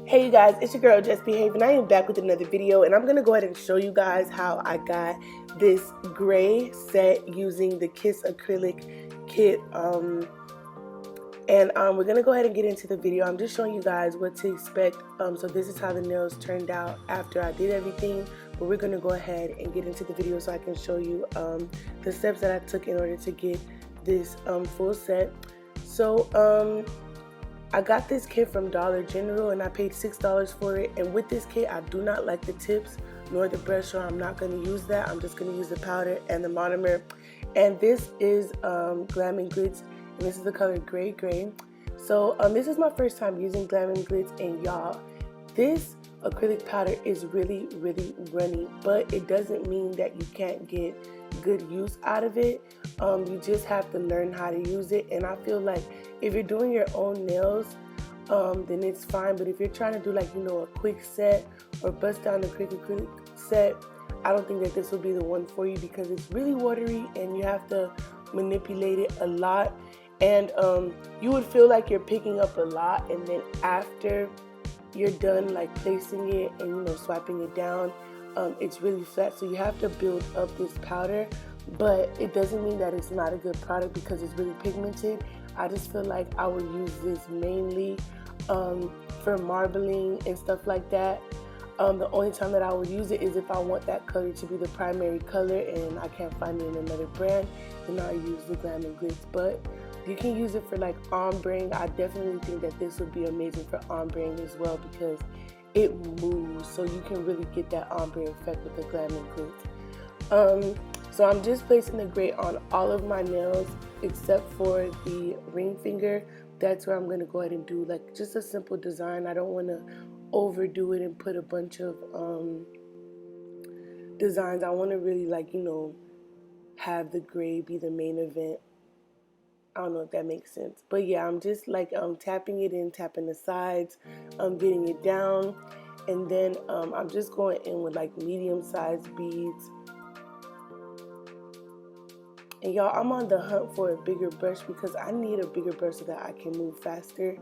Hey you guys, it's your girl Just Behave, and I am back with another video, and I'm going to go ahead and show you guys how I got this gray set using the KISS acrylic kit. We're going to go ahead and get into the video. I'm just showing you guys what to expect. So this is how the nails turned out after I did everything, but we're going to go ahead and get into the video so I can show you the steps that I took in order to get this full set. So I got this kit from Dollar General and I paid $6 for it, and with this kit I do not like the tips nor the brush, so I'm not going to use that. I'm just going to use the powder and the monomer. And this is Glam and Glitz, and this is the color Gray Gray. So this is my first time using Glam and Glitz, and y'all, this acrylic powder is really runny, but it doesn't mean that you can't get good use out of it. You just have to learn how to use it, and I feel like if you're doing your own nails, then it's fine. But if you're trying to do, like, a quick set or bust down the acrylic set, I don't think that this will be the one for you, because it's really watery and you have to manipulate it a lot, and you would feel like you're picking up a lot, and then after you're done like placing it and swiping it down, it's really flat. So you have to build up this powder, but it doesn't mean that it's not a good product because it's really pigmented. I just feel like I would use this mainly for marbling and stuff like that. The only time that I would use it is if I want that color to be the primary color and I can't find it in another brand, then I use the Glam and Glitz. But you can use it for like ombreing. I definitely think that this would be amazing for ombreing as well, because it moves, so you can really get that ombre effect with the Glam and Glitz. So I'm just placing the gray on all of my nails except for the ring finger. That's where I'm going to go ahead and do like just a simple design. I don't want to overdo it and put a bunch of designs. I want to really have the gray be the main event. I don't know if that makes sense, but yeah, I'm just like tapping it in, tapping the sides, getting it down, and then I'm just going in with like medium-sized beads. And y'all, I'm on the hunt for a bigger brush because I need a bigger brush so that I can move faster,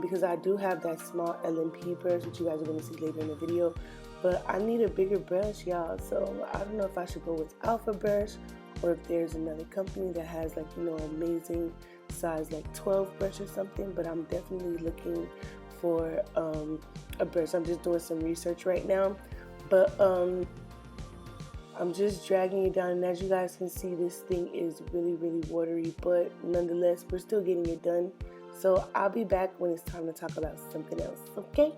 because I do have that small LMP brush, which you guys are going to see later in the video, but I need a bigger brush, y'all. So I don't know if I should go with Alpha Brush, or if there's another company that has like amazing size like 12 brush or something, but I'm definitely looking for a brush. I'm just doing some research right now, but I'm just dragging it down, and as you guys can see, this thing is really watery, but nonetheless we're still getting it done. So I'll be back when it's time to talk about something else. Okay.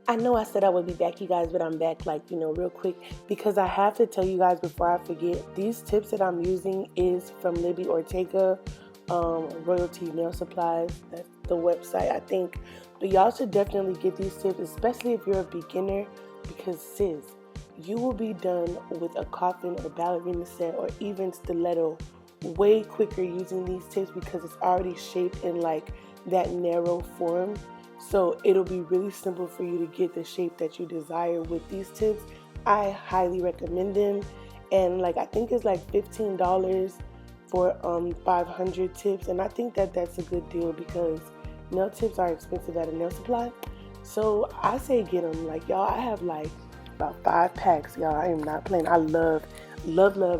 I know I said I would be back, you guys, but I'm back real quick, because I have to tell you guys before I forget, these tips that I'm using is from Libby Ortega, Royalty Nail Supplies. That's the website, I think. But y'all should definitely get these tips, especially if you're a beginner, because sis, you will be done with a coffin or ballerina set or even stiletto way quicker using these tips, because it's already shaped in like that narrow form. So it'll be really simple for you to get the shape that you desire with these tips. I highly recommend them, and I think it's like $15 for 500 tips, and I think that that's a good deal because nail tips are expensive at a nail supply. So I say get them. Y'all, I have about 5 packs, y'all. I am not playing. I love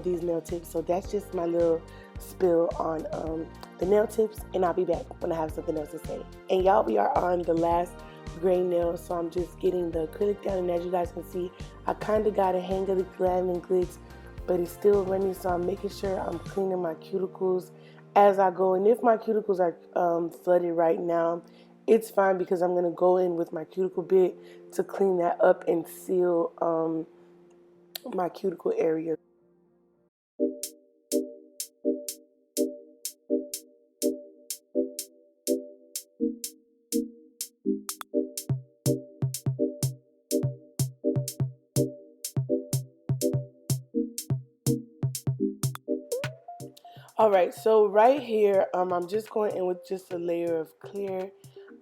these nail tips. So that's just my little spill on the nail tips, and I'll be back when I have something else to say. And y'all, we are on the last gray nail, so I'm just getting the acrylic down, and as you guys can see, I kind of got a hang of the Glam and Glitz, but it's still running, so I'm making sure I'm cleaning my cuticles as I go. And if my cuticles are flooded right now, it's fine, because I'm going to go in with my cuticle bit to clean that up and seal my cuticle area. Alright, so right here, I'm just going in with just a layer of clear.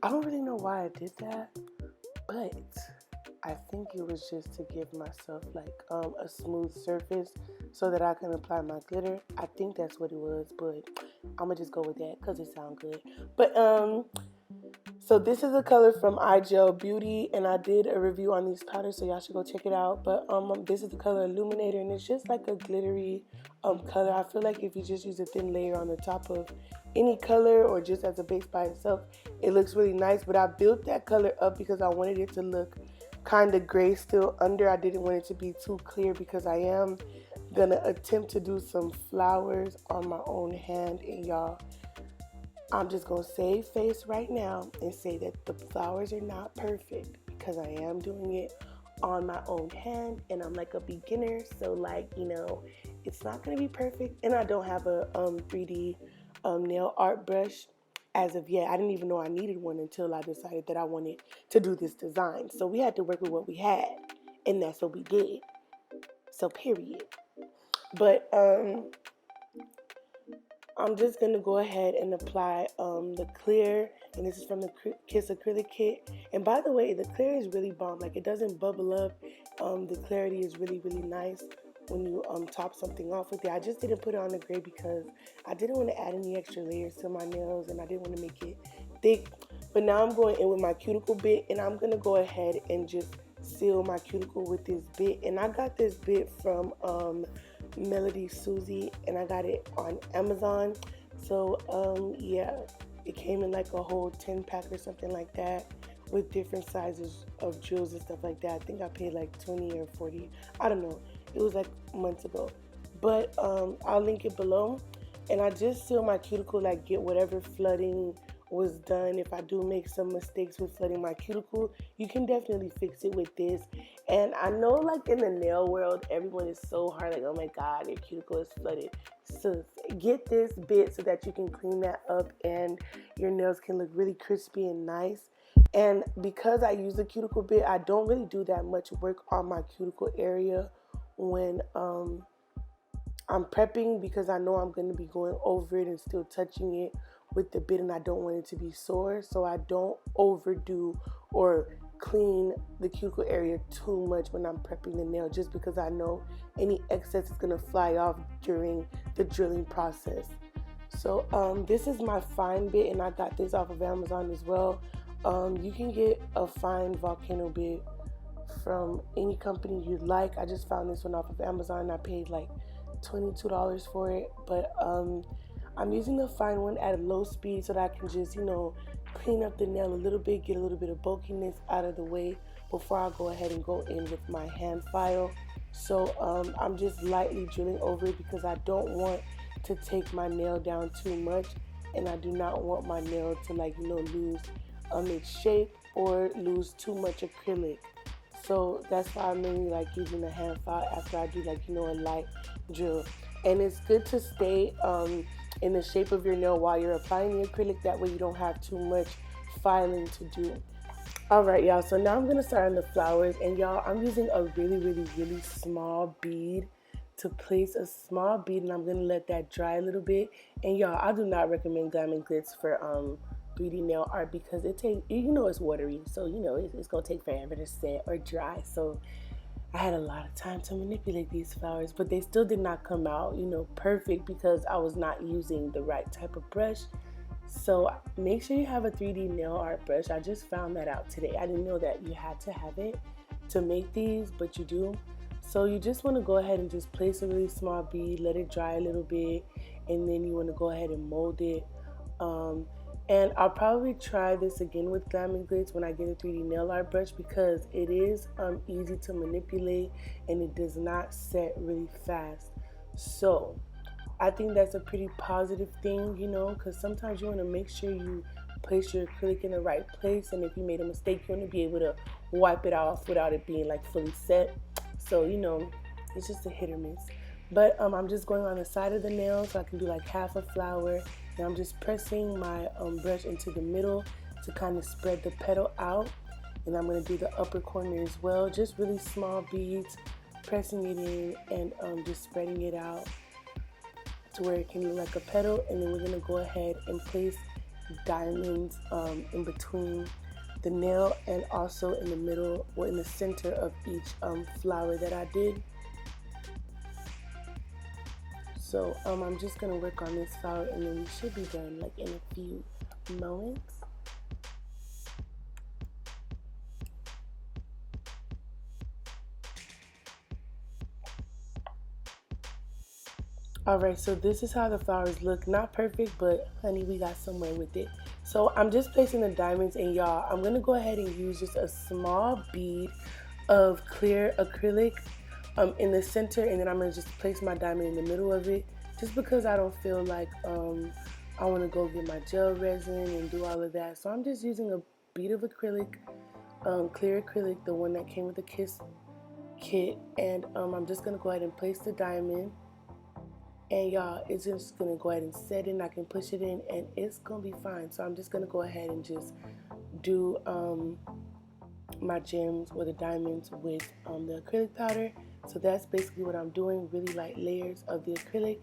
I don't really know why I did that, but I think it was just to give myself a smooth surface so that I can apply my glitter. I think that's what it was, but I'm gonna just go with that because it sounds good. But So this is a color from iGel Beauty, and I did a review on these powders, so y'all should go check it out. But this is the color Illuminator, and it's just like a glittery color. I feel like if you just use a thin layer on the top of any color or just as a base by itself, it looks really nice. But I built that color up because I wanted it to look kind of gray still under. I didn't want it to be too clear because I am gonna attempt to do some flowers on my own hand, and y'all, I'm just gonna save face right now and say that the flowers are not perfect because I am doing it on my own hand and I'm like a beginner, so like, you know, it's not gonna be perfect. And I don't have a 3D nail art brush as of yet. I didn't even know I needed one until I decided that I wanted to do this design. So we had to work with what we had, and that's what we did. So period. But I'm just going to go ahead and apply the clear, and this is from the KISS Acrylic Kit. And by the way, the clear is really bomb. Like, it doesn't bubble up. The clarity is really, really nice when you top something off with it. I just didn't put it on the gray because I didn't want to add any extra layers to my nails, and I didn't want to make it thick. But now I'm going in with my cuticle bit, and I'm going to go ahead and just seal my cuticle with this bit. And I got this bit from Melody Susie, and I got it on Amazon. So yeah, it came in like a whole 10-pack or something like that with different sizes of jewels and stuff like that. I think I paid like 20 or 40, I don't know, it was like months ago. But I'll link it below. And I just seal my cuticle, like get whatever flooding was done. If I do make some mistakes with flooding my cuticle, you can definitely fix it with this. And I know, like, in the nail world, everyone is so hard, like, oh my god, your cuticle is flooded. So get this bit so that you can clean that up and your nails can look really crispy and nice. And because I use the cuticle bit, I don't really do that much work on my cuticle area when I'm prepping, because I know I'm going to be going over it and still touching it with the bit, and I don't want it to be sore. So I don't overdo or clean the cuticle area too much when I'm prepping the nail, just because I know any excess is going to fly off during the drilling process. So this is my fine bit, and I got this off of Amazon as well. You can get a fine volcano bit from any company you'd like. I just found this one off of Amazon. I paid like $22 for it, but I'm using the fine one at a low speed so that I can just, you know, clean up the nail a little bit, get a little bit of bulkiness out of the way before I go ahead and go in with my hand file. So I'm just lightly drilling over it because I don't want to take my nail down too much, and I do not want my nail to, like, you know, lose its shape or lose too much acrylic. So that's why I mainly like using the hand file after I do, like, you know, a light drill. And it's good to stay in the shape of your nail while you're applying the acrylic. That way you don't have too much filing to do. Alright, y'all, so now I'm going to start on the flowers. And y'all, I'm using a really, really, really small bead to place a small bead, and I'm going to let that dry a little bit. And y'all, I do not recommend Glam and Glitz for 3D nail art because it takes, you know, it's watery, so you know it's gonna take forever to set or dry. So I had a lot of time to manipulate these flowers, but they still did not come out, you know, perfect because I was not using the right type of brush. So make sure you have a 3D nail art brush. I just found that out today. I didn't know that you had to have it to make these, but you do. So you just want to go ahead and just place a really small bead, let it dry a little bit, and then you want to go ahead and mold it. And I'll probably try this again with Glam and Glitz when I get a 3D nail art brush, because it is easy to manipulate and it does not set really fast. So I think that's a pretty positive thing, you know, because sometimes you want to make sure you place your acrylic in the right place, and if you made a mistake, you want to be able to wipe it off without it being like fully set. So, you know, it's just a hit or miss. But I'm just going on the side of the nail so I can do like half a flower. And I'm just pressing my brush into the middle to kind of spread the petal out. And I'm going to do the upper corner as well. Just really small beads, pressing it in and just spreading it out to where it can look like a petal. And then we're going to go ahead and place diamonds in between the nail and also in the middle or in the center of each flower that I did. So I'm just going to work on this flower, and then we should be done like in a few moments. Alright, so this is how the flowers look. Not perfect, but honey, we got somewhere with it. So I'm just placing the diamonds, and y'all, I'm going to go ahead and use just a small bead of clear acrylic in the center, and then I'm going to just place my diamond in the middle of it, just because I don't feel like I want to go get my gel resin and do all of that. So I'm just using a bead of acrylic, clear acrylic, the one that came with the KISS kit, and I'm just going to go ahead and place the diamond. And y'all, it's just gonna go ahead and set in. I can push it in and it's gonna be fine. So I'm just gonna go ahead and just do my gems or the diamonds with the acrylic powder. So that's basically what I'm doing. Really light layers of the acrylic,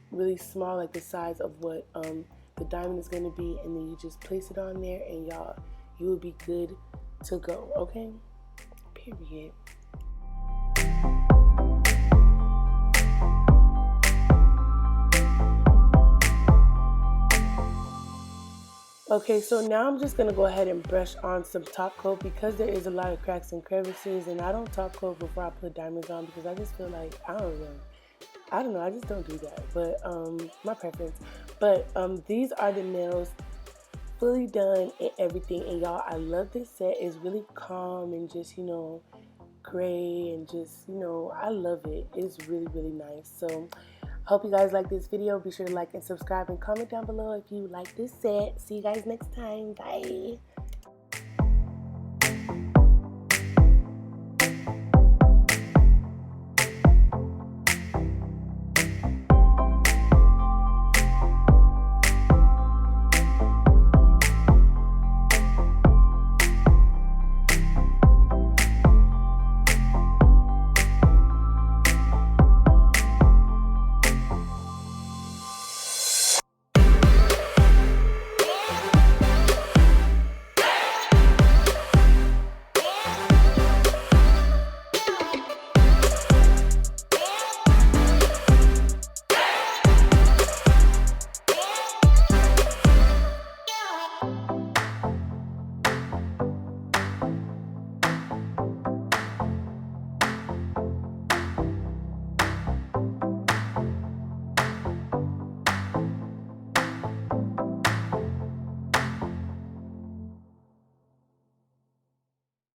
really small, like the size of what the diamond is gonna be, and then you just place it on there, and y'all, you will be good to go. Okay, period. Okay, so now I'm just going to go ahead and brush on some top coat, because there is a lot of cracks and crevices, and I don't top coat before I put diamonds on, because I just feel like, I don't know, I just don't do that, but my preference. But these are the nails fully done and everything, and y'all, I love this set. It's really calm and just, you know, gray, and just, you know, I love it. It's really, really nice. So hope you guys like this video. Be sure to like and subscribe and comment down below if you like this set. See you guys next time. Bye.